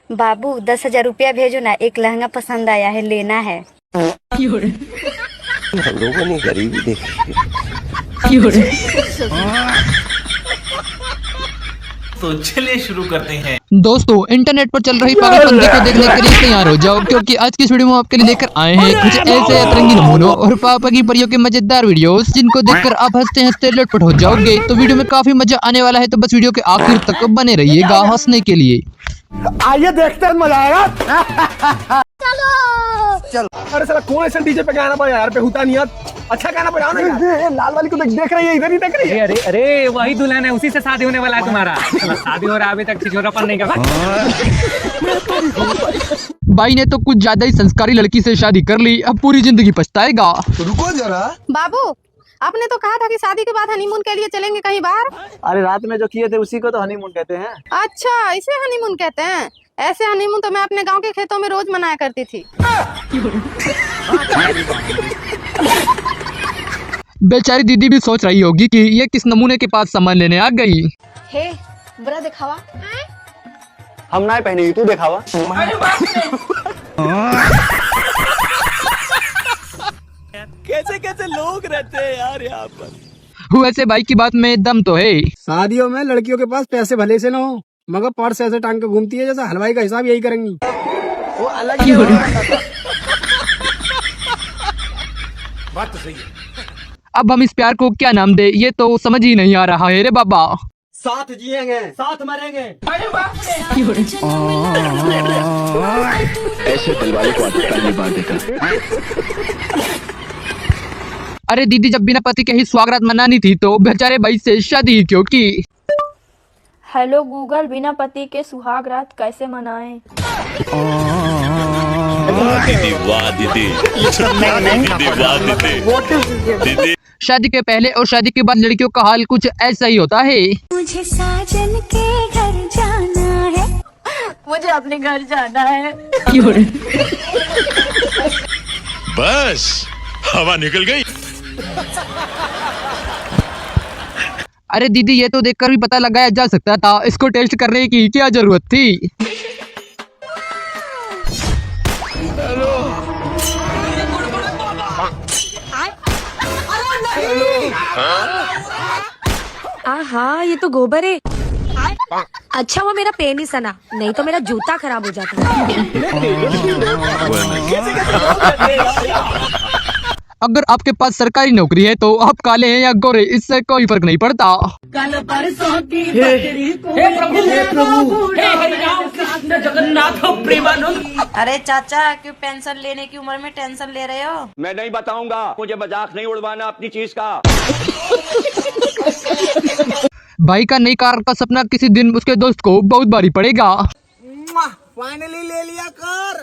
बाबू 10,000 रुपया भेजो ना, एक लहंगा पसंद आया है, लेना है। हम लोगों ने गरीबी देखी। तो चलिए शुरू करते हैं। दोस्तों, इंटरनेट पर चल रही पागलपंती को देखने के लिए तैयार हो जाओ, क्योंकि आज की इस वीडियो में आपके लिए लेकर आए हैं कुछ ऐसे अतरंगी नमूनों और पापा की परियों के मजेदार वीडियोस, जिनको देखकर आप हंसते हंसते लटपट हो जाओगे। तो वीडियो में काफी मजा आने वाला है, तो बस वीडियो के आखिर तक बने रहिएगा हंसने के लिए। आइए देखते हैं, मजा आएगा। चलो। अरे साला कौन ऐसा डीजे पे गाना बजा यार, बेहुदा नियत। अच्छा गाना बजाओ ना। लाल वाली को देख रही है, इधर ही देख रही है। अरे वही दुल्हन है, उसी से शादी होने वाला है तुम्हारा। शादी हो रहा है, अभी तक छिछोरापन नहीं कर। भाई ने तो कुछ ज्यादा ही संस्कारी लड़की से शादी कर ली, अब पूरी जिंदगी पछताएगा। रुको जरा बाबू, आपने तो कहा था कि शादी के बाद हनीमून के लिए चलेंगे कहीं बाहर। अरे रात में जो किए थे उसी को तो हनीमून कहते हैं। अच्छा, इसे हनीमून कहते हैं। ऐसे हनीमून तो मैं अपने गांव के खेतों में रोज मनाया करती थी। बेचारी दीदी भी सोच रही होगी कि ये किस नमूने के पास सामान लेने आ गई। हे, बड़ा दिखावा। हम ना पहनेगी, तू दिखावा। कैसे कैसे लोग रहते हैं यार यहाँ पर। वैसे भाई की बात में दम तो है। शादियों में लड़कियों के पास पैसे भले से न हो, मगर पर्स ऐसे टांग के घूमती है जैसे हलवाई का हिसाब यही करेंगी। वो अलग ही बात तो सही है। अब हम इस प्यार को क्या नाम दे, ये तो समझ ही नहीं आ रहा है रे बाबा। साथ जिएंगे, साथ मरेंगे। ऐसे दिलवाले को आदत पहली बार देखा। अरे दीदी, जब बिना पति के ही स्वागत मनानी थी तो बेचारे भाई से शादी क्यों की? हेलो गूगल, बिना पति के सुहाग रात कैसे मनाएं? दीदी। शादी के पहले और शादी के बाद लड़कियों का हाल कुछ ऐसा ही होता है। मुझे साजन के घर जाना है, मुझे अपने घर जाना है। बस हवा निकल गई। अरे दीदी, ये तो देखकर भी पता लगाया जा सकता था, इसको टेस्ट करने की क्या जरूरत थी? आहा, ये तो गोबर है। अच्छा वो मेरा पेन ही सना, नहीं तो मेरा जूता खराब हो जाता। अगर आपके पास सरकारी नौकरी है तो आप काले हैं या गोरे, इससे कोई फर्क नहीं पड़ता। कल परसों की हे प्रभु, हे हरिराम कृष्ण जगन्नाथ प्रेमानंद। अरे चाचा, क्यों पेंशन लेने की उम्र में टेंशन ले रहे हो? मैं नहीं बताऊंगा, मुझे मजाक नहीं उड़वाना अपनी चीज का। भाई का नई कार का सपना किसी दिन उसके दोस्त को बहुत भारी पड़ेगा। फाइनली ले लिया कार।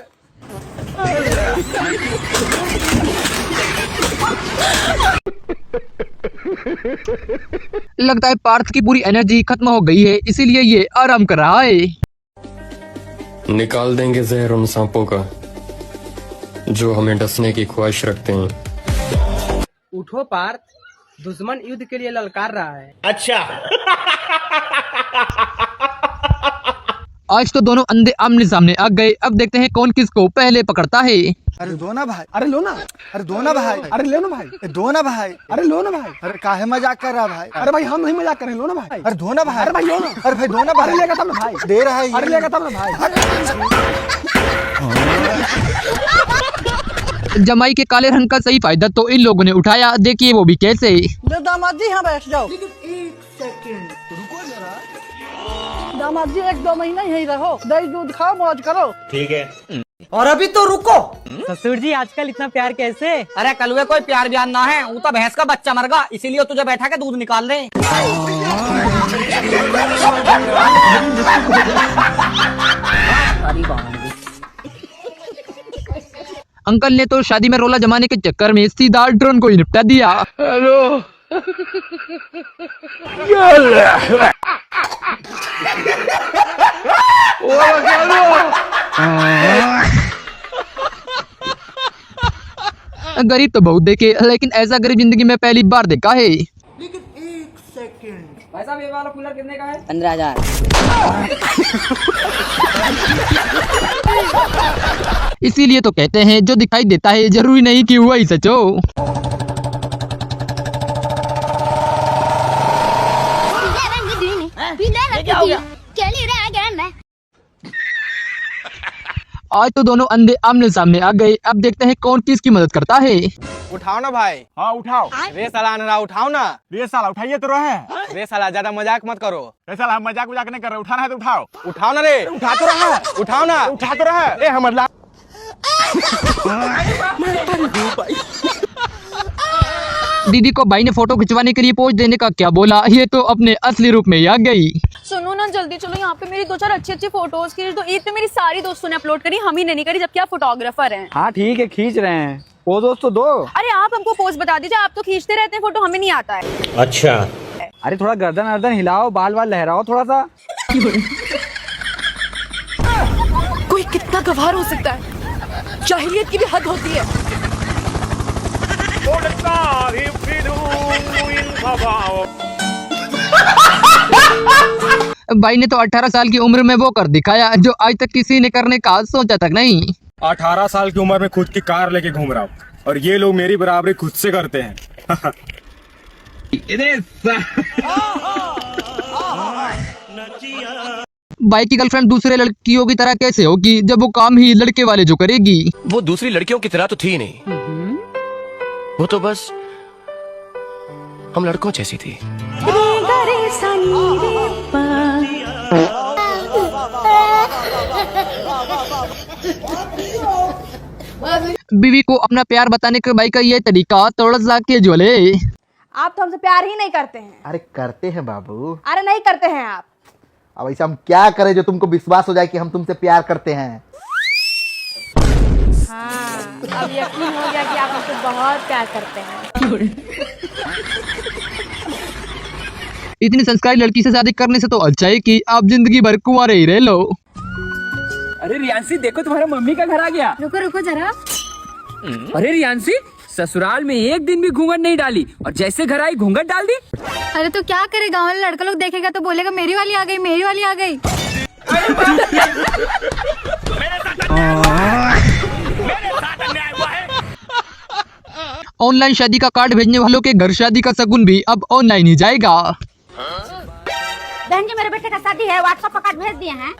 लगता है पार्थ की पूरी एनर्जी खत्म हो गई है, इसीलिए ये आराम कर रहा है। निकाल देंगे जहर उन सांपों का जो हमें डसने की ख्वाहिश रखते हैं। उठो पार्थ, दुश्मन युद्ध के लिए ललकार रहा है। अच्छा। आज तो दोनों अंधे आमने सामने आ गए, अब देखते हैं कौन किसको पहले पकड़ता है। अरे दो ना भाई, अरे लो ना, अरे दो ना भाई, अरे लो ना भाई, दो ना भाई, अरे लो ना भाई। अरे काहे मजाक कर रहा भाई? अरे भाई हम नहीं मजाक कर रहे, लो ना भाई। अरे दो ना भाई, अरे भाई लो ना, अरे भाई दो ना भाई। अरे लेगा तब ना भाई, दे रहा है। अरे लेगा तब ना भाई। जमाई के काले रंग का सही फायदा तो इन लोगों ने उठाया, देखिए वो भी कैसे। दामाद जी, यहाँ बैठ जाओ। दामाद जी 1-2 महीना यही रहो, दही दूध खाओ, मौज करो। ठीक है। और अभी तो रुको ससुर जी, आजकल इतना प्यार कैसे? अरे कलुए, कोई प्यार ब्यार ना है, वो तो भैंस का बच्चा मर गया, इसीलिए तुझे बैठा के दूध निकाल रहे। अंकल ने तो शादी में रोला जमाने के चक्कर में सीधा ड्रोन को ही निपटा दिया। हेलो। गरीब तो बहुत देखे, लेकिन ऐसा गरीब जिंदगी में पहली बार देखा है। लेकिन 1 सेकंड। भाई साहब ये वाला कूलर कितने का है? 15,000। इसीलिए तो कहते हैं जो दिखाई देता है जरूरी नहीं कि वही सच हो। आज तो दोनों अंधे आमने सामने आ गए। अब देखते हैं कौन किसकी मदद करता है। उठाओ ना भाई। हाँ उठाओ। रे साला अनरा उठाओ ना। रे साला उठाइए तो रहे। रे साला ज्यादा मजाक मत करो। रे साला हम मजाक नहीं कर रहे, उठाना है तो उठाओ। उठाओ ना रे। उठा तो रहा। उठाओ ना। उठा तो रहा। ए हमर दीदी को भाई ने फोटो खिंचवाने के लिए पोज देने का क्या बोला, ये तो अपने असली रूप में ही आ गई। सुनो ना जल्दी चलो, यहाँ पे मेरी 2-4 अच्छी फोटोज खींच दो। ईद पे मेरी सारी दोस्तों ने अपलोड करी, हम ही नहीं करी, जबकि आप फोटोग्राफर हैं। हाँ ठीक है खींच रहे हैं, पोज तो दो। अरे आप हमको पोज बता दीजिए, आप तो खींचते रहते हैं फोटो, हमें नहीं आता है। अच्छा। अरे थोड़ा गर्दन हिलाओ, बाल लहराओ थोड़ा सा। कोई कितना गवार हो सकता है, जाहिलियत की भी हद होती है। भाई ने तो 18 साल की उम्र में वो कर दिखाया जो आज तक किसी ने करने का सोचा तक नहीं। 18 साल की उम्र में खुद की कार लेके घूम रहा हूँ और ये लोग मेरी बराबरी खुद से करते हैं। भाई की गर्लफ्रेंड दूसरे लड़कियों की तरह कैसे होगी जब वो काम ही लड़के वाले जो करेगी। वो दूसरी लड़कियों की तरह तो थी नहीं, वो तो बस हम लड़कों जैसी थी। बीवी को अपना प्यार बताने के भाई का ये तरीका थोड़ा सा कैजुअल है। आप तो हमसे प्यार ही नहीं करते हैं। अरे करते हैं बाबू। अरे नहीं करते हैं आप। अब ऐसा हम क्या करें जो तुमको विश्वास हो जाए कि हम तुमसे प्यार करते हैं। हाँ, अब यकीन हो गया कि आप हमसे बहुत प्यार करते हैं। इतनी संस्कारी लड़की से शादी करने से तो अच्छा है कि आप जिंदगी भर कुंवारे ही रह लो। अरे रियांशी देखो तुम्हारा मम्मी का घर आ गया। रुको रुको जरा। अरे रियांशी ससुराल में एक दिन भी घूंघट नहीं डाली और जैसे घर आई घूंघट डाल दी। अरे तो क्या करे, गाँव वाले लड़का लोग देखेगा तो बोलेगा मेरी वाली आ गई, मेरी वाली आ गई। ऑनलाइन शादी का कार्ड भेजने वालों के घर शादी का शगुन भी अब ऑनलाइन ही जाएगा। बहन जी मेरे बेटे का शादी है, व्हाट्सएप पर कार्ड भेज दिए हैं।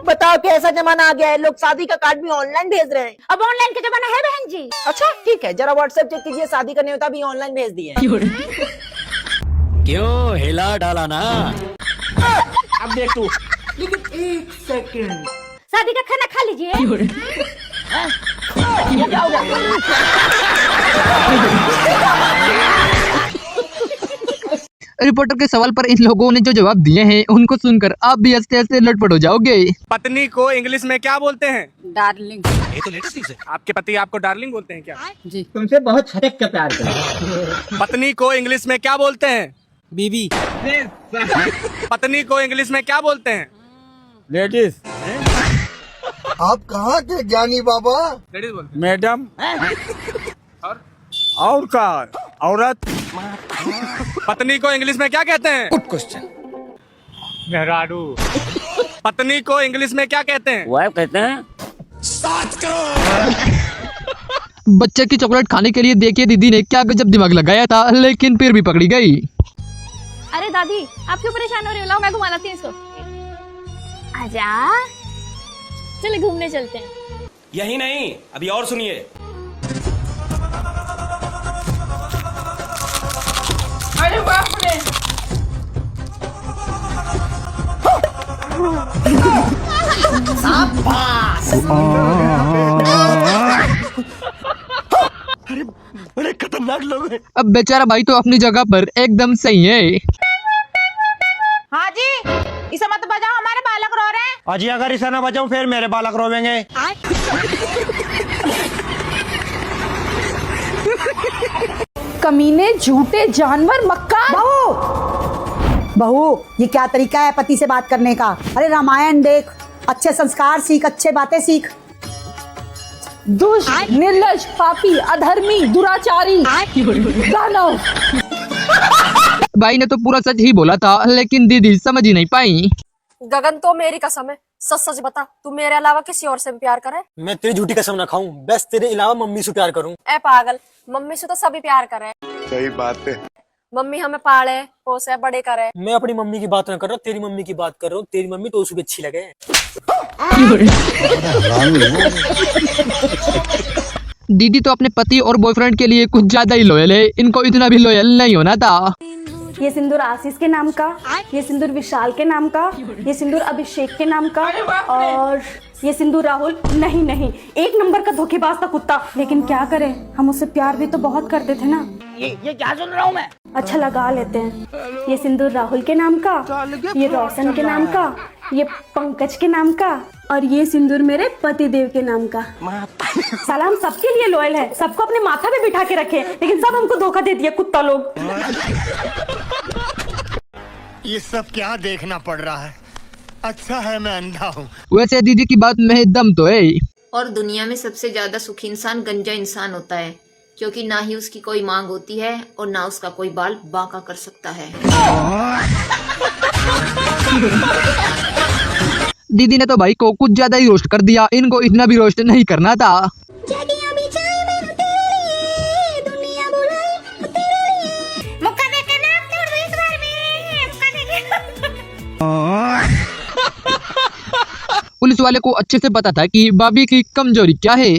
बताओ कैसा जमाना आ गया है, लोग शादी का कार्ड भी ऑनलाइन भेज रहे हैं। अब ऑनलाइन का जमाना है बहन जी। अच्छा ठीक है, जरा व्हाट्सएप चेक कीजिए, शादी का न्योता भी ऑनलाइन भेज दिए। क्यों हिला डाला ना? अब देख तू। लेकिन एक सेकंड, शादी का खाना खा लीजिए। रिपोर्टर के सवाल पर इन लोगों ने जो जवाब दिए हैं उनको सुनकर आप भी हंसते हंसते लटपट हो जाओगे। पत्नी को इंग्लिश में क्या बोलते हैं? डार्लिंग। ये तो लेटेस्ट चीज है। आपके पति आपको डार्लिंग बोलते हैं क्या? जी। तुमसे बहुत छटक के प्यार करते। पत्नी को इंग्लिश में क्या बोलते हैं? बीबी। पत्नी को इंग्लिश में क्या बोलते हैं? लेडीज। आप कहाँ थे ज्ञानी बाबा? लेडीज बोलते मैडम। और का औरत। पत्नी को इंग्लिश में क्या कहते हैं? Good question. मेहरारू। पत्नी को इंग्लिश में क्या कहते हैं? वाइफ कहते हैं। बच्चे की चॉकलेट खाने के लिए देखिए दीदी ने क्या गजब दिमाग लगाया था, लेकिन फिर भी पकड़ी गई। अरे दादी आप क्यों परेशान हो रही हो, लाओ मैं घुमा लाती हूँ इसको। आजा चले घूमने चलते हैं। यही नहीं, अभी और सुनिए। अरे बाप रे। बड़े खतरनाक लोग हैं। अब बेचारा भाई तो अपनी जगह पर एकदम सही है। हाँ जी, इसे मत बजाओ, हमारे बालक रो रहे हैं। अजी अगर इसे ना बचाऊं फिर मेरे बालक रोवेंगे। कमीने झूठे जानवर मक्का। बहू ये क्या तरीका है पति से बात करने का? अरे रामायण देख, अच्छे संस्कार सीख, अच्छे बातें सीख। दुष्ट, निर्लज, पापी, अधर्मी, दुराचारी, दानव। भाई ने तो पूरा सच ही बोला था, लेकिन दीदी समझ ही नहीं पाई। गगन तो मेरी कसम है, सच सच बता, तू मेरे अलावा किसी और से प्यार करे? मैं तेरी झूठी कसम ना खाऊं, बस तेरे अलावा मम्मी से प्यार करूं। ए पागल, मम्मी से तो सभी प्यार करे। सही बात है। मम्मी हमें पाले पोसे बड़े करे। मैं अपनी मम्मी की बात ना कर रहा हूँ, तेरी मम्मी की बात कर रहा हूँ। तेरी मम्मी तो उसको भी अच्छी लगे। दीदी तो अपने पति और बॉयफ्रेंड के लिए कुछ ज्यादा ही लॉयल है, इनको इतना भी लॉयल नहीं होना था। ये सिंदूर आशीष के नाम का, ये सिंदूर विशाल के नाम का, ये सिंदूर अभिषेक के नाम का, और ये सिंदूर राहुल। नहीं नहीं, एक नंबर का धोखेबाज था कुत्ता। लेकिन क्या करें, हम उससे प्यार भी तो बहुत करते थे ना। ये क्या सुन रहा हूँ मैं? अच्छा लगा लेते हैं। ये सिंदूर राहुल के नाम का, ये रोशन के नाम का, ये पंकज के नाम का, और ये सिंदूर मेरे पति देव के नाम का। साला हम सबके लिए लॉयल है, सबको अपने माथा पे बिठा के रखे, लेकिन सब हमको धोखा दे दिया कुत्ता लोग। ये सब क्या देखना पड़ रहा है? अच्छा है मैं अंधा हूँ। वैसे दीदी की बात में दम तो है। और दुनिया में सबसे ज्यादा सुखी इंसान गंजा इंसान होता है, क्योंकि ना ही उसकी कोई मांग होती है और ना उसका कोई बाल बांका कर सकता है। दीदी ने तो भाई को कुछ ज्यादा ही रोस्ट कर दिया, इनको इतना भी रोस्ट नहीं करना था। पुलिस वाले को अच्छे से पता था कि भाभी की कमजोरी क्या है।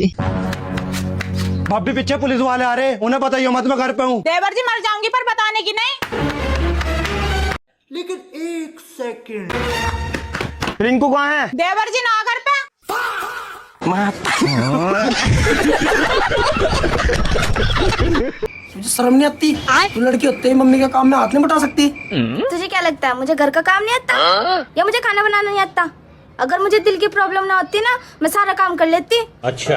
भाभी पीछे पुलिस वाले आ रहे, उन्हें बताइए मत, मैं घर पे हूँ। देवर जी मर जाऊंगी पर बताने की नहीं। लेकिन एक सेकंड, रिंकू कहाँ है? देवर जी ना घर पे। मुझे शर्म नहीं आती? तू लड़की होते ही मम्मी का काम में हाथ नहीं बटा सकती। तुझे क्या लगता है मुझे घर का काम नहीं आता या मुझे खाना बनाना नहीं आता? अगर मुझे दिल की प्रॉब्लम ना होती ना, मैं सारा काम कर लेती। अच्छा,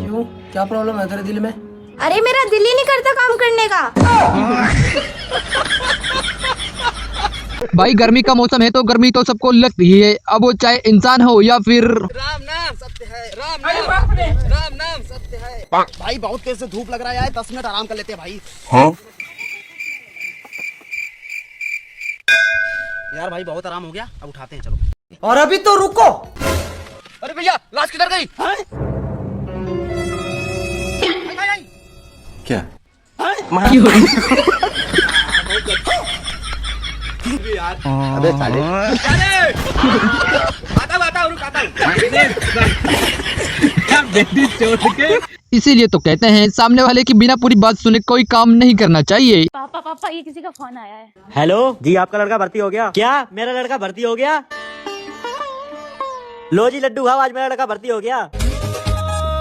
क्यों, क्या प्रॉब्लम है तेरे दिल में? अरे मेरा दिल ही नहीं करता काम करने का। भाई गर्मी का मौसम है तो गर्मी तो सबको लगती है, अब वो चाहे इंसान हो या फिर। राम नाम सत्य है, राम नाम सत्य है। भाई बहुत तेज से धूप लग रहा है यार, 10 मिनट आराम कर लेते हैं भाई। हाँ? यार भाई बहुत आराम हो गया, अब उठाते हैं चलो। और अभी तो रुको। अरे भैया लाश किधर गई? क्या? अबे साले, इसीलिए तो कहते हैं सामने वाले की बिना पूरी बात सुने कोई काम नहीं करना चाहिए। पापा पापा, ये किसी का फोन आया है। हेलो जी, आपका लड़का भर्ती हो गया क्या? मेरा लड़का भर्ती हो गया। लो जी लड्डू खाओ, आज मेरा लड़का भर्ती हो गया।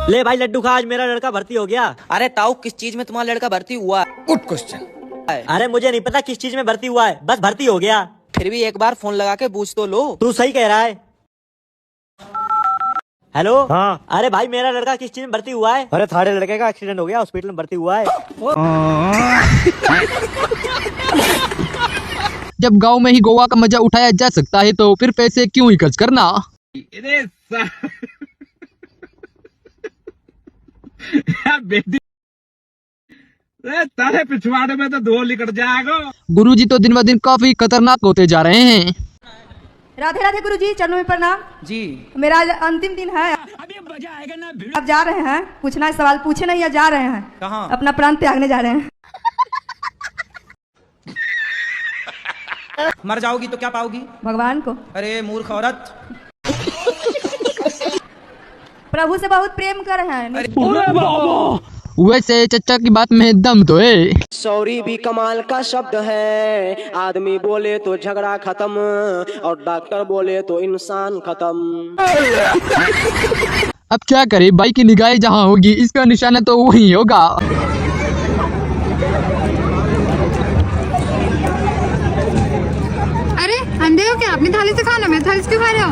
ले भाई लड्डू खा, आज मेरा लड़का भर्ती हो गया। अरे ताऊ, किस चीज में तुम्हारा लड़का भर्ती हुआ? Good question. अरे मुझे नहीं पता किस चीज में भर्ती हुआ है, बस भर्ती हो गया। फिर भी एक बार फोन लगा के पूछ तो लो। तू सही कह रहा है। हेलो हाँ, अरे भाई मेरा लड़का किस चीज में भर्ती हुआ है? अरे थारे लड़के का एक्सीडेंट हो गया, हॉस्पिटल में भर्ती हुआ है। जब गांव में ही गोवा का मजा उठाया जा सकता है तो फिर पैसे क्यों ही खर्च करना। तारे पिछवाड़े में तो धो निकल जाएगा। गुरुजी तो दिन ब दिन काफी खतरनाक होते जा रहे हैं। राधे राधे गुरुजी, चरणों में प्रणाम जी। मेरा आज अंतिम दिन है, अभी मजा आएगा ना। आप जा रहे हैं? पूछना है सवाल पूछे नहीं, या जा रहे हैं? कहाँ? अपना प्राण त्यागने जा रहे हैं। मर जाओगी तो क्या पाओगी? भगवान को। अरे मूर्ख औरत। प्रभु से बहुत प्रेम कर रहे हैं। वैसे चचा की बात में दम तो है। सॉरी भी कमाल का शब्द है, आदमी बोले तो झगड़ा खत्म और डॉक्टर बोले तो इंसान खत्म। अब क्या करे, भाई की निगाहें जहाँ होगी इसका निशाना तो वही होगा। अरे अंधे हो क्या? अपनी थाली से खाना, मैं थाली से क्यों खा रहे हो?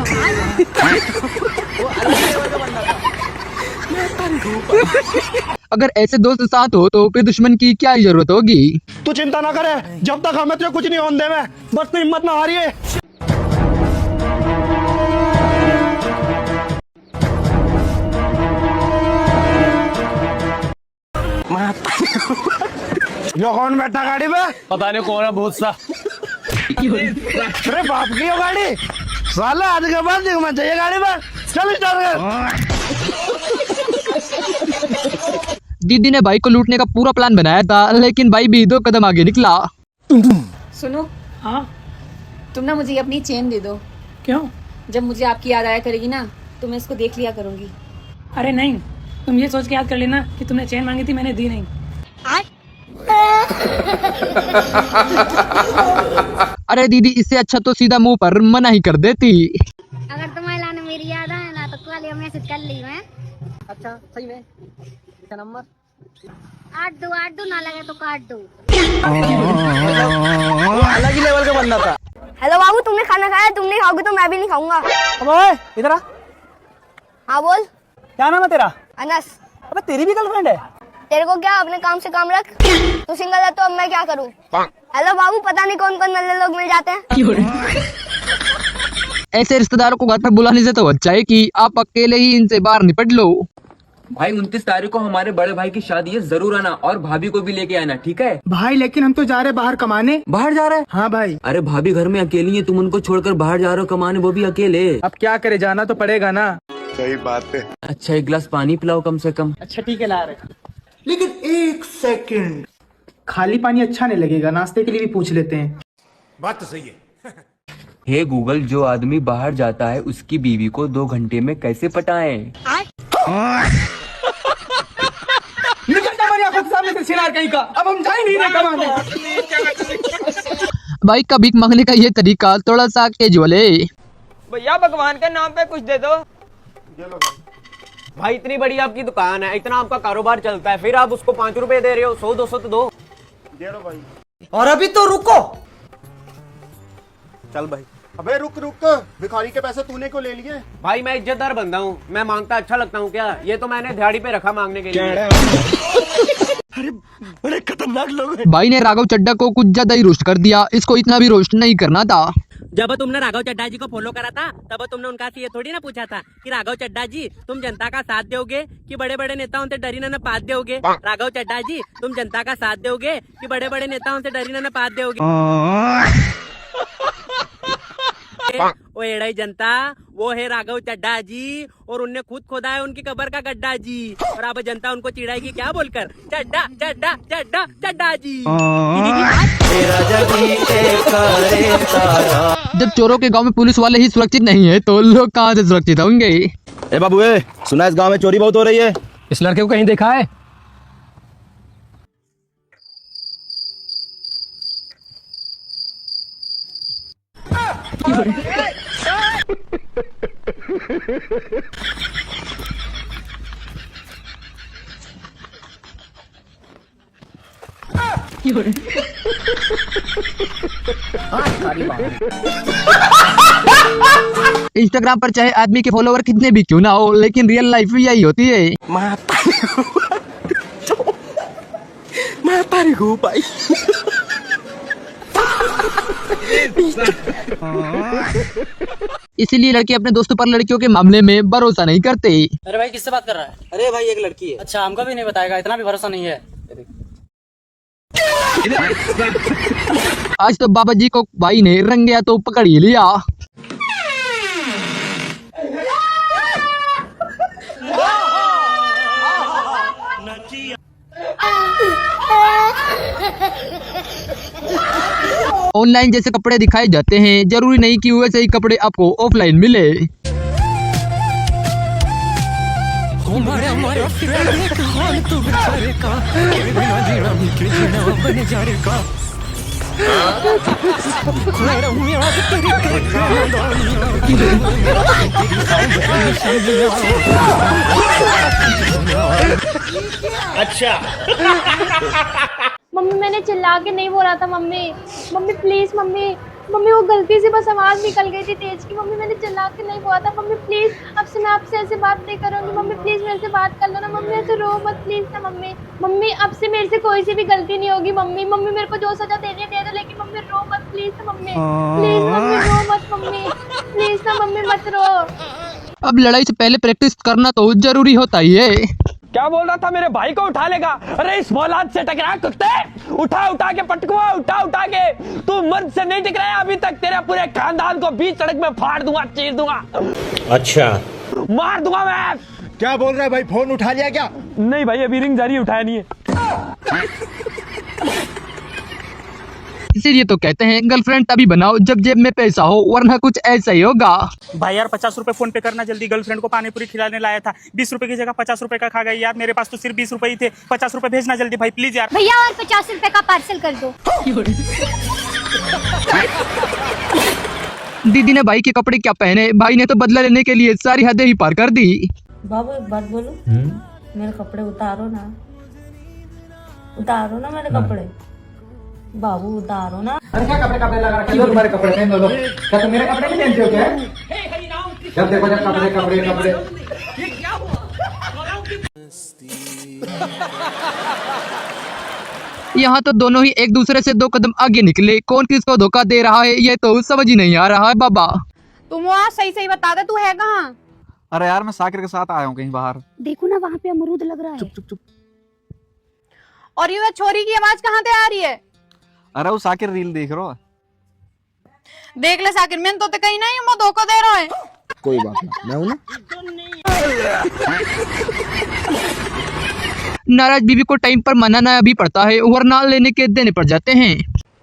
अगर ऐसे दोस्त साथ हो तो फिर दुश्मन की क्या जरूरत होगी। तू चिंता ना करे, जब तक हमें तुझे कुछ नहीं होने देवे, बस तू हिम्मत ना हारिए। यो कौन बैठा गाड़ी में? पता नहीं कौन है भूत सा। अरे बाप की हो गाड़ी साला, आज के बाद देखना चाहिए गाड़ी में। चल स्टार्ट कर। दीदी ने भाई को लूटने का पूरा प्लान बनाया था, लेकिन भाई भी 2 कदम आगे निकला। सुनो, हाँ, तुम ना मुझे अपनी चेन दे दो। क्यों? जब मुझे आपकी याद आया करेगी ना, तो मैं इसको देख लिया करूंगी। अरे नहीं, तुम ये सोच के याद कर लेना कि तुमने चेन मांगी थी, मैंने दी नहीं। अरे दीदी, इससे अच्छा तो सीधा मुंह पर मना ही कर देती। अगर तुम्हारे लाने मेरी याद आए ना, तो कल मैसेज कर ली मैं। अच्छा सही में नंबर 8 ना लगे तो काट दो। अलग ही लेवल का बंदा था। हेलो बाबू, तुमने खाना खाया? तुम नहीं खाओगे तो मैं भी नहीं खाऊंगा। अब इधर आ। हाँ बोल। क्या नाम है तेरा? अनस। अबे तेरी भी गर्लफ्रेंड है? तेरे को क्या, अपने काम से काम रख। तू सिंगल है तो अब मैं क्या करूँ? हेलो बाबू, पता नहीं कौन कौन नल्ले लोग मिल जाते हैं। ऐसे रिश्तेदारों को घर पर बुलाने से तो अच्छा है कि आप अकेले ही इनसे बाहर निपट लो। भाई 29 तारीख को हमारे बड़े भाई की शादी है, जरूर आना और भाभी को भी लेके आना, ठीक है? भाई लेकिन हम तो जा रहे बाहर कमाने। बाहर जा रहे हैं? हाँ भाई। अरे भाभी घर में अकेली है, तुम उनको छोड़कर बाहर जा रहे हो कमाने, वो भी अकेले। अब क्या करे, जाना तो पड़ेगा ना। सही बात है। अच्छा 1 गिलास पानी पिलाओ कम से कम। अच्छा ठीक है, ला रहे। लेकिन 1 सेकंड, खाली पानी अच्छा नहीं लगेगा, नाश्ते के लिए भी पूछ लेते हैं। बात तो सही है। हे गूगल, जो आदमी बाहर जाता है उसकी बीवी को 2 घंटे में कैसे पटाएं? सामने से शिरार कहीं का, अब हम जा ही नहीं रहे कमाने। भाई का भीख मांगने का ये तरीका थोड़ा सा कैजुअल है। भैया भगवान के नाम पे कुछ दे दो। भाई इतनी बड़ी आपकी दुकान है, इतना आपका कारोबार चलता है, फिर आप उसको 5 रुपए दे रहे हो। 100-200 तो दो। दे दो भाई। और अभी तो रुको। चल भाई। अबे रुक, भिखारी के पैसे तूने क्यों ले लिए? भाई मैं इज्जतदार बंदा हूँ, मैं मांगता अच्छा लगता हूँ क्या? ये तो मैंने दिहाड़ी पे रखा मांगने के लिए। अरे बड़े खतरनाक लोग हैं। भाई ने राघव चड्ढा को कुछ ज्यादा ही रोस्ट कर दिया, इसको इतना भी रोस्ट नहीं करना था। जब तुमने राघव चड्ढा जी को फॉलो करा था, तब तुमने उनका से ये थोड़ी ना पूछा था कि राघव चड्ढा जी तुम जनता का साथ दोगे कि बड़े बड़े नेताओं से डरी न पात दोगे? राघव चड्ढा जी तुम जनता का साथ दोगे कि बड़े बड़े नेताओं से डरी न पात दोगे? वो एड़ाई जनता, वो है राघव चड्ढा जी, और उनने खुद खोदा है उनकी कब्र का गड्ढा जी, और अब जनता उनको चिढ़ाएगी क्या बोलकर? चड्ढा चड्ढा चड्ढा चड्ढा जी। जब चोरों के गांव में पुलिस वाले ही सुरक्षित नहीं है, तो लोग कहां से सुरक्षित होंगे? ए बाबू, सुना इस गांव में चोरी बहुत हो रही है। इस लड़के को कहीं देखा है? इंस्टाग्राम पर चाहे आदमी के फॉलोवर कितने भी क्यों ना हो, लेकिन रियल लाइफ भी यही होती है। भाई। इसीलिए लड़के अपने दोस्तों पर लड़कियों के मामले में भरोसा नहीं करते। अरे भाई किससे बात कर रहा है? अरे भाई एक लड़की है। अच्छा, हमको भी नहीं बताएगा, इतना भी भरोसा नहीं है। आज तो बाबा जी को भाई ने रंगे हाथों पकड़ ही लिया। ऑनलाइन जैसे कपड़े दिखाए जाते हैं, जरूरी नहीं कि वैसे ही कपड़े आपको ऑफलाइन मिले। अच्छा मम्मी, मैंने चिल्ला के नहीं बोला था mummy. Mummy please mummy, mummy वो गलती से बस आवाज निकल गई थी तेज की। मम्मी मैंने चिल्ला के नहीं बोला था। मम्मी प्लीज, अब से मैं आपसे ऐसे बात नहीं करूंगी। मम्मी प्लीज मेरे से बात कर लो ना। मम्मी ऐसे रो मत प्लीज ना मम्मी। मम्मी अब से मेरे से कोई सी भी गलती नहीं होगी मम्मी। मम्मी मेरे को जो सजा देनी है दे दो, लेकिन मम्मी रो मत प्लीज ना मम्मी। प्लीज मम्मी रो मत मम्मी, प्लीज ना मम्मी मत रो। अब लड़ाई से पहले प्रैक्टिस करना तो जरूरी होता ही है। क्या बोल रहा था? मेरे भाई को उठा लेगा? अरे इस मौलाद से टकरा कुत्ते, उठा के पटकुआ, उठा के। तू मर्द से नहीं टकराया अभी तक, तेरे पूरे खानदान को बीच सड़क में फाड़ दूंगा, चीर दूंगा। अच्छा, मार दूंगा मैं। क्या बोल रहा है भाई? फोन उठा लिया क्या? नहीं भाई, अभी रिंग जारी, उठाया नहीं है। इसीलिए तो कहते हैं गर्लफ्रेंड तभी बनाओ जब जेब में पैसा हो, वरना कुछ ऐसा ही होगा। भाई यार 50 रुपए फोन पे करना जल्दी, गर्लफ्रेंड को पानी पूरी खिलाने लाया था, 20 रुपए की जगह 50 रुपए का खा गई यार। मेरे पास तो सिर्फ 20 रुपए ही थे, 50 रुपए भेजना जल्दी भाई प्लीज यार। भैया और 50 रुपए का पार्सल कर दो। दीदी ने भाई के कपड़े क्या पहने, भाई ने तो बदला लेने के लिए सारी हदें ही पार कर दी। बाबू एक बात बोलूं, मेरे कपड़े उतारो ना मेरे कपड़े, बाबू उतारो ना। अरे क्या कपड़े लगा रखे हो? तुम्हारे कपड़े पहन लो। क्या तुम मेरे कपड़े नहीं पहनते हो क्या? जब देखो जब कपड़े। यहाँ तो दोनों ही एक दूसरे से 2 कदम आगे निकले, कौन किसको धोखा दे रहा है ये तो समझ ही नहीं आ रहा है बाबा। तुम वहाँ सही बता दे, तू है कहाँ? अरे यार मैं साकिर के साथ आया हूँ कहीं बाहर। देखो ना वहाँ पे अमरूद लग रहा है। चुप। और ये छोरी की आवाज कहाँ से आ रही है? अरे वो साकिर रील देख रहा है। देख ले साकिर, मैं तो कहीं नहीं, वो धोखा दे रहा है। कोई बात नहीं, मैं हूं ना। नाराज बीवी को टाइम पर मनाना भी पड़ता है, वरना लेने के देने पड़ जाते हैं।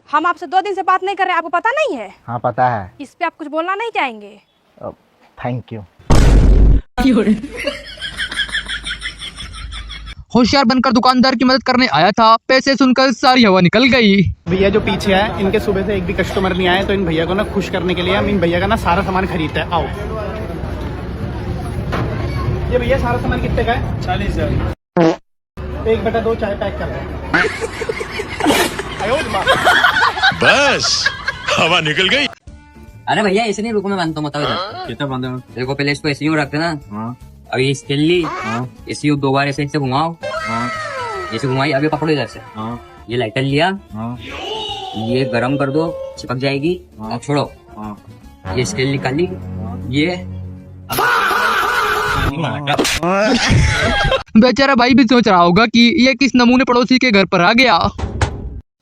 हम आपसे 2 दिन से बात नहीं कर रहे, आपको पता नहीं है? हाँ पता है। इस पे आप कुछ बोलना नहीं चाहेंगे? Thank you. होशियार बनकर दुकानदार की मदद करने आया था, पैसे सुनकर सारी हवा निकल गई। भैया जो पीछे है, इनके सुबह से एक भी कस्टमर नहीं आए, तो इन भैया को ना खुश करने के लिए हम इन भैया का ना सारा सामान खरीदते हैं। आओ, ये भैया सारा सामान कितने का है? 40,000। 1/2 चाय पैक कर रहे हैं। बस हवा निकल गई। अरे भैया ऐसे नहीं, रुको मैं बांधता हूँ, बताओ कितना बांधे? देखो पहले इसको ऐसे यूँ रखते ना, अभी स्केल ली, ऐसे यूँ 2 बार ऐसे घुमाओ, ऐसे घुमाई, अभी पकड़ो इधर से। ये लाइटर लिया, ये गरम कर दो, चिपक जाएगी, अब छोड़ो, ये स्केल निकाली, ये बेचारा भाई भी सोच रहा होगा कि ये किस नमूने पड़ोसी के घर पर आ गया।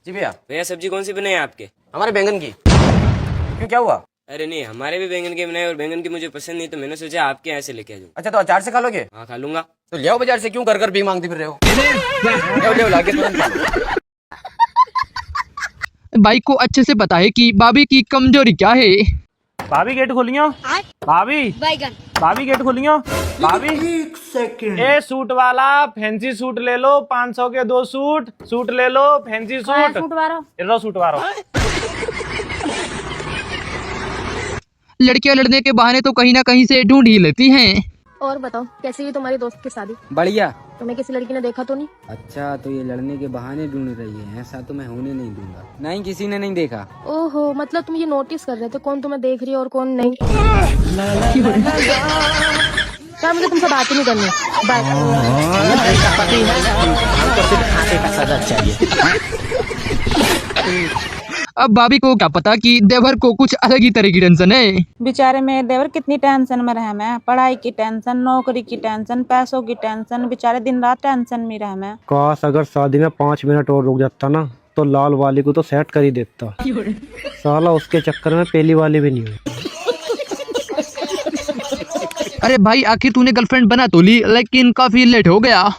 जी भैया सब्जी कौन सी बनाई आपके? हमारे बैंगन की। क्यों, क्या हुआ? अरे नहीं, हमारे भी बैंगन के बनाए और बैंगन की मुझे पसंद नहीं, तो मैंने सोचा आपके यहाँ से लेके आ जाऊँ। अच्छा तो अचार से खा लोगे? हाँ खा लूंगा। तो ले आओ बाजार से, क्यों घर भी मांगते फिर रहे हो? ले लाके तुरंत। भाई को अच्छे से पता है कि भाभी की कमजोरी क्या है। भाभी गेट खोलियो, भाभी गेट खोलियो, भाभी। 1 सेकंड। ए सूट वाला फैंसी सूट ले लो, 500 के 2 सूट ले लो, फैंसी सूट। सूट वारो। लड़कियां लड़ने के बहाने तो कहीं ना कहीं से ढूंढ ही लेती हैं। और बताओ कैसी हुई तुम्हारी दोस्त की शादी? बढ़िया। तुम्हें किसी लड़की ने देखा तो नहीं? अच्छा तो ये लड़ने के बहाने ढूंढ रही है, ऐसा तो मैं होने नहीं दूंगा। नहीं, किसी ने नहीं देखा। ओहो, मतलब तुम ये नोटिस कर रहे थे कौन तुम्हें देख रही है और कौन नहीं। क्या मुझे तुमसे बात ही नहीं करनी। अब भाभी को क्या पता कि देवर को कुछ अलग ही तरह की टेंशन है। बेचारे मेरे देवर कितनी टेंशन में रहे, मैं पढ़ाई की टेंशन, नौकरी की टेंशन, पैसों की टेंशन, बेचारे दिन रात टेंशन में रहे। मैं काश अगर शादी में 5 मिनट और रुक जाता ना, तो लाल वाली को तो सेट कर ही देता। साला उसके चक्कर में पहली वाली भी नहीं हुई। अरे भाई आखिर तूने गर्लफ्रेंड बना तो ली, लेकिन काफी लेट हो गया।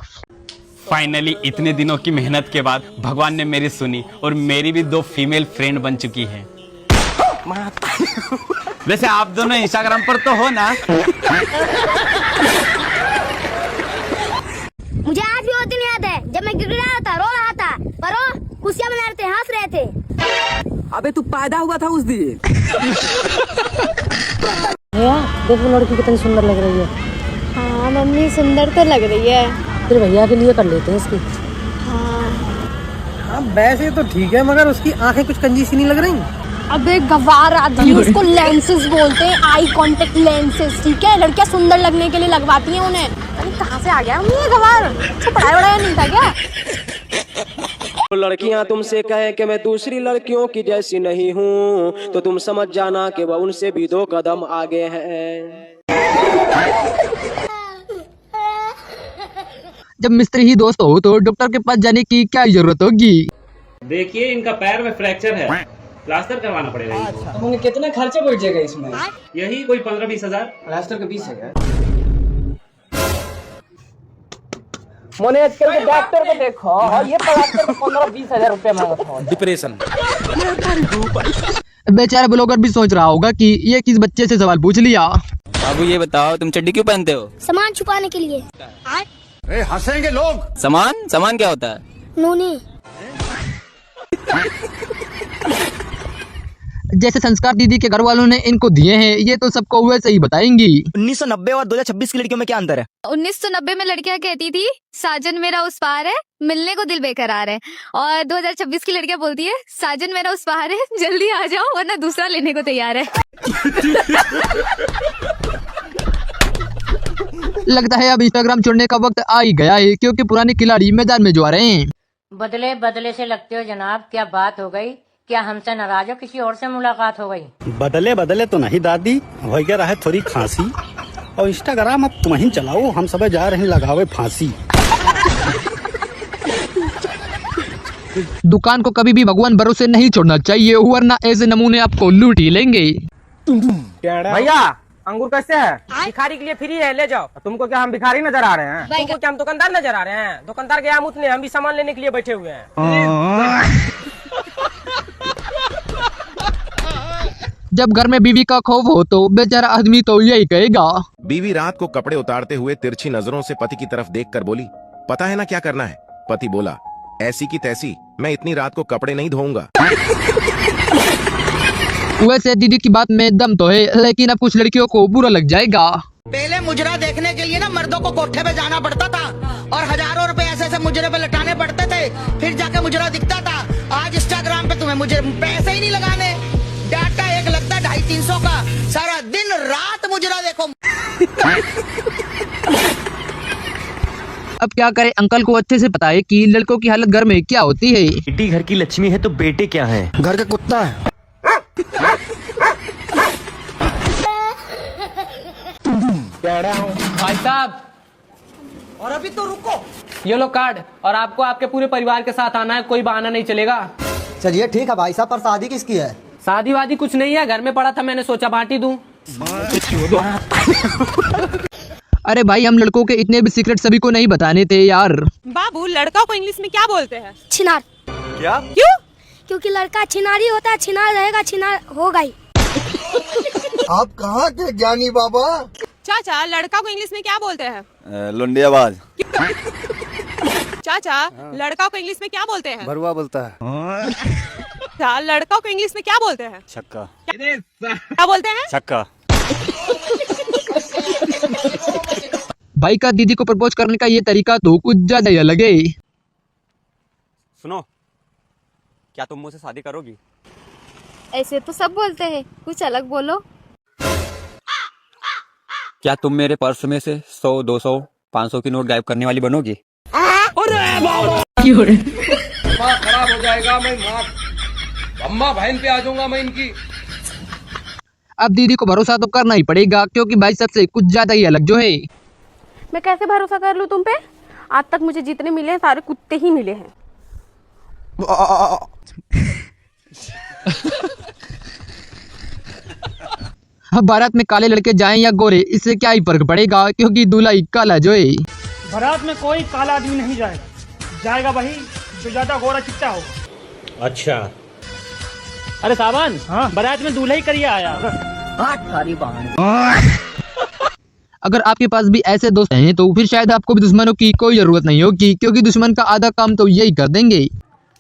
फाइनली इतने दिनों की मेहनत के बाद भगवान ने मेरी सुनी और मेरी भी 2 फीमेल फ्रेंड बन चुकी हैं। वैसे आप दोनों इंस्टाग्राम पर तो हो ना? मुझे आज भी वो दिन याद है जब मैं गिड़गिड़ा रहा था, रो रहा था, पर वो खुशियां मना रहे थे, हंस रहे थे। अबे तू पैदा हुआ था उस दिन। देखो लड़की कितनी सुंदर लग रही है। हाँ मम्मी सुंदर तो लग रही है। फिर भैया के लिए कर लेते हैं इसकी। हाँ वैसे तो ठीक है, मगर उसकी आंखें कुछ कंजी सी नहीं लग रही। अबे गवार आदमी, उसको लेंसेज बोलते हैं, आई कांटेक्ट लेंसेज, ठीक है? लड़कियां सुंदर लगने के लिए लगवाती हैं उन्हें। अरे कहाँ से आ गया ये गवार? तो पढ़ाई वढ़ाई नहीं था क्या? लड़कियां तुमसे कहे कि मैं दूसरी लड़कियों की जैसी नहीं हूँ, तो तुम समझ जाना कि वह उनसे भी 2 कदम आगे हैं। जब मिस्त्री ही दोस्त हो तो डॉक्टर के पास जाने की क्या जरूरत होगी। देखिए इनका पैर में फ्रैक्चर है, प्लास्टर करवाना पड़ेगा। तो होंगे कितने खर्चे बढ़ जाएगा इसमें? यही कोई 15-20 हजार। प्लास्टर का 20 है क्या? मोने आजकल के डॉक्टर को देखो और ये प्लास्टर 15-20 हजार रुपए मांगता है। डिप्रेशन। बेचारा ब्लॉगर भी सोच रहा होगा कि ये किस बच्चे से सवाल पूछ लिया। बाबू ये बताओ तुम चड्डी क्यों पहनते हो? सामान छुपाने के लिए। हंसेंगे लोग। सामान क्या होता है? नूनी। जैसे संस्कार दीदी के घर वालों ने इनको दिए हैं, ये तो सबको वैसे ही बताएंगी। 1990 और 2026 की लड़कियों में क्या अंतर है? 1990 में लड़कियां कहती थी साजन मेरा उस पार है, मिलने को दिल बेकरार है, और 2026 की लड़कियां बोलती है साजन मेरा उस पार है, जल्दी आ जाओ वरना दूसरा लेने को तैयार है। लगता है अब इंस्टाग्राम छोड़ने का वक्त आ ही गया है, क्योंकि पुराने खिलाड़ी मैदान में जो आ रहे हैं। बदले बदले से लगते हो जनाब, क्या बात हो गई? क्या हमसे नाराज हो? किसी और से मुलाकात हो गई? बदले बदले तो नहीं दादी, हो गया रहा है थोड़ी खांसी और इंस्टाग्राम अब तुम ही चलाओ, हम सब जा रहे हैं लगावे फांसी। दुकान को कभी भी भगवान भरोसे नहीं छोड़ना चाहिए, वरना ऐसे नमूने आपको लूट ही लेंगे। भैया अंगूर कैसे है? भिखारी के लिए फ्री है, ले जाओ। तुमको क्या हम भिखारी नजर आ रहे हैं? तुमको क्या हम दुकानदार नजर आ रहे हैं? दुकानदार के हम उतने, हम भी सामान लेने के लिए बैठे हुए हैं। जब घर में बीवी का खौफ हो तो बेचारा आदमी तो यही कहेगा। बीवी रात को कपड़े उतारते हुए तिरछी नजरों से पति की तरफ देखकर बोली, पता है ना क्या करना है? पति बोला, ऐसी की तैसी, मैं इतनी रात को कपड़े नहीं धोऊंगा। वैसे दीदी की बात में दम तो है, लेकिन अब कुछ लड़कियों को बुरा लग जाएगा। पहले मुजरा देखने के लिए ना मर्दों को कोठे पे जाना पड़ता था और हजारों रुपए ऐसे मुजरे पे लटाने पड़ते थे, फिर जाके मुजरा दिखता था। आज इंस्टाग्राम पे तुम्हें मुझे पैसे ही नहीं लगाने, डाटा एक लगता 250-300 का, सारा दिन रात मुजरा देखो। अब क्या करे, अंकल को अच्छे से पता है कि लड़कों की हालत घर में क्या होती है। बेटी घर की लक्ष्मी है तो बेटे क्या है? घर का कुत्ता है। भाई साहब, और अभी तो रुको, ये लो कार्ड, और आपको आपके पूरे परिवार के साथ आना है, कोई बहाना नहीं चलेगा। चलिए ठीक है भाई साहब, पर शादी किसकी है? शादी वादी कुछ नहीं है, घर में पड़ा था, मैंने सोचा बांटी दूं। अरे भाई, हम लड़कों के इतने भी सीक्रेट सभी को नहीं बताने थे यार। बाबू लड़का को इंग्लिश में क्या बोलते हैं? छिनार। क्या? क्यों? क्योंकि लड़का छिनारी होता है, छिनार रहेगा, छिनार होगा ही। आप कहाँ के ज्ञानी बाबा? चाचा लड़का को इंग्लिश में क्या बोलते हैं? लुंडियाबाज। चाचा लड़का को इंग्लिश में क्या बोलते हैं? भरुआ बोलता है। चाचा लड़का को इंग्लिश में क्या बोलते हैं? छक्का। क्या बोलते हैं? छक्का। भाई का दीदी को प्रपोज करने का ये तरीका तो कुछ ज्यादा ही अलग है। सुनो, क्या तुम मुझसे शादी करोगी? ऐसे तो सब बोलते हैं, कुछ अलग बोलो। क्या तुम मेरे पर्स में से 100, 200, 500 की नोट गायब करने वाली बनोगी? खराब हो जाएगा, मैं अम्मा बहन पे आ जाऊंगा मैं इनकी। अब दीदी को भरोसा तो करना ही पड़ेगा, क्योंकि भाई सबसे कुछ ज्यादा ही अलग जो है। मैं कैसे भरोसा कर लूं तुम पे? आज तक मुझे जितने मिले हैं सारे कुत्ते ही मिले हैं। बारात में काले लड़के जाएं या गोरे, इससे क्या ही फर्क पड़ेगा, क्योंकि दूल्हा ही काला जो है। बारात में कोई काला आदमी नहीं जाएगा, जाएगा वही जो ज्यादा गोरा चिट्टा होगा। अच्छा। अरे सावन, हाँ? बारात में दूल्हा ही करिए आया। अगर आपके पास भी ऐसे दोस्त हैं तो फिर शायद आपको भी दुश्मनों की कोई जरूरत नहीं होगी, क्योंकि दुश्मन का आधा काम तो यही कर देंगे।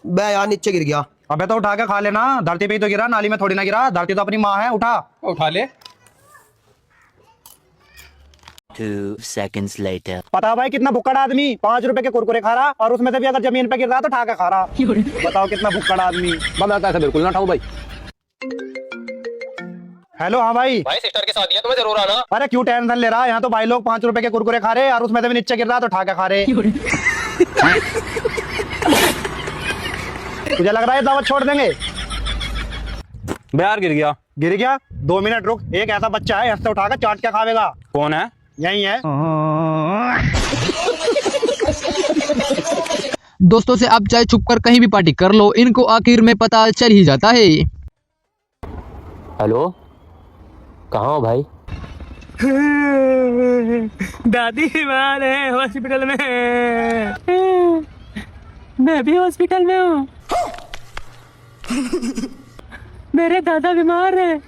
बे यार नीचे गिर गया। अबे तो उठा के खा लेना, धरती पे ही तो गिरा, नाली में थोड़ी ना गिरा, धरती तो अपनी माँ है, उठा ले। 2 seconds later. पता भाई कितना भुक्कड़ आदमी 5 रुपए के कुरकुरे खा रहा, और उसमें से भी अगर जमीन पे गिर रहा तो उठा के खा रहा। बताओ कितना भुक्कड़ आदमी। बनाता है बिल्कुल ना उठाओ भाई। हेलो, हाँ भाई। भाई सिस्टर की शादी है, तुम्हें जरूर आना। अरे क्यों टेंशन ले रहा है, यहाँ तो भाई लोग 5 रुपए के कुरकुरे खा रहे और उसमें से भी नीचे गिर रहा तो उठा के खा रहे। तुझे लग रहा है दावत छोड़ देंगे? यार गिर गया। 2 मिनट रुक, एक ऐसा बच्चा है ऐसे उठाकर चाट के खावेगा। कौन है? यही है। दोस्तों से आप चाहे छुप कर कहीं भी पार्टी कर लो, इनको आखिर में पता चल ही जाता है। हेलो, कहाँ हो भाई? दादी बीमार है हॉस्पिटल में। मैं भी हॉस्पिटल में हूँ। मेरे दादा बीमार है।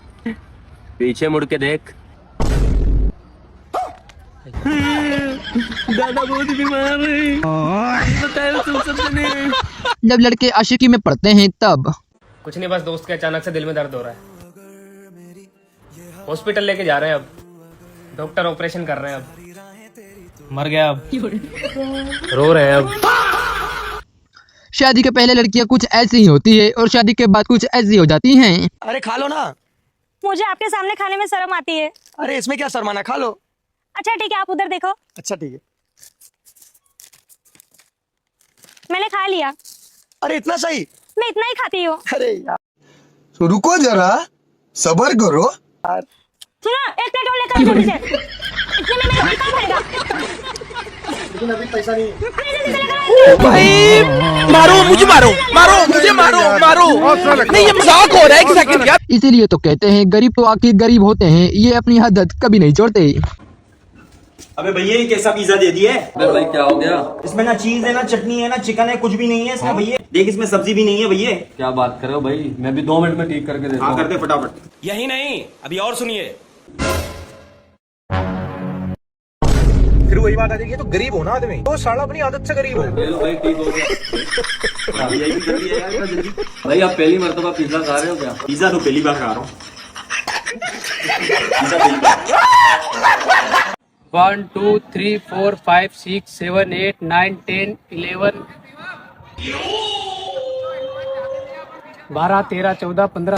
पीछे मुड़ के देख। दादा बहुत बीमार है। बताओ तुम सबने। जब लड़के आशिकी में पड़ते हैं तब कुछ नहीं, बस दोस्त के अचानक से दिल में दर्द हो रहा है, हॉस्पिटल लेके जा रहे हैं। अब डॉक्टर ऑपरेशन कर रहे हैं। अब मर गया, अब रो रहे हैं। अब शादी के पहले लड़कियां कुछ ऐसी ही होती है और शादी के बाद कुछ ऐसी हो जाती हैं। अरे खा लो ना। मुझे आपके सामने खाने में शर्म आती है। अरे इसमें क्या शर्माना, खा लो। अच्छा ठीक है, आप उधर देखो। अच्छा ठीक है। मैंने खा लिया। अरे इतना सही? मैं इतना ही खाती हूँ। अरे यार तो रुको जरा, सबर करो। सुनो, एक प्लेट और लेकर जल्दी से। इतने में मेरा पेट कम भरेगा। लेकिन अभी पैसा नहीं है। भाई मारो मुझे, मारो मुझे, मारो। नहीं ये मजाक हो रहा है, एक सेकंड यार। इसीलिए तो कहते हैं गरीब तो आखिर गरीब होते हैं, ये अपनी आदत कभी नहीं छोड़ते। अबे भैया ये कैसा पिज्जा दे दिया है? अबे भाई क्या हो गया? इसमें ना चीज है, ना चटनी है, ना चिकन है, कुछ भी नहीं है इसमें भैया। देख इसमें सब्जी भी नहीं है भैया। क्या बात कर रहे हो भाई, मैं भी 2 मिनट में ठीक करके देता हूँ। हाँ करते फटाफट। यही नहीं, अभी और सुनिए। फिर वही बात आ जाएगी, तो गरीब हो ना आदमी, तो साला अपनी आदत से गरीब हो। भाई ठीक हो गया। भाई आप पहली मर्तबा पिज्जा खा रहे हो क्या? पिज्जा तो पहली बार खा रहा हूँ। 1 2 3 4 5 6 7 8 9 10 11 12 13 14 15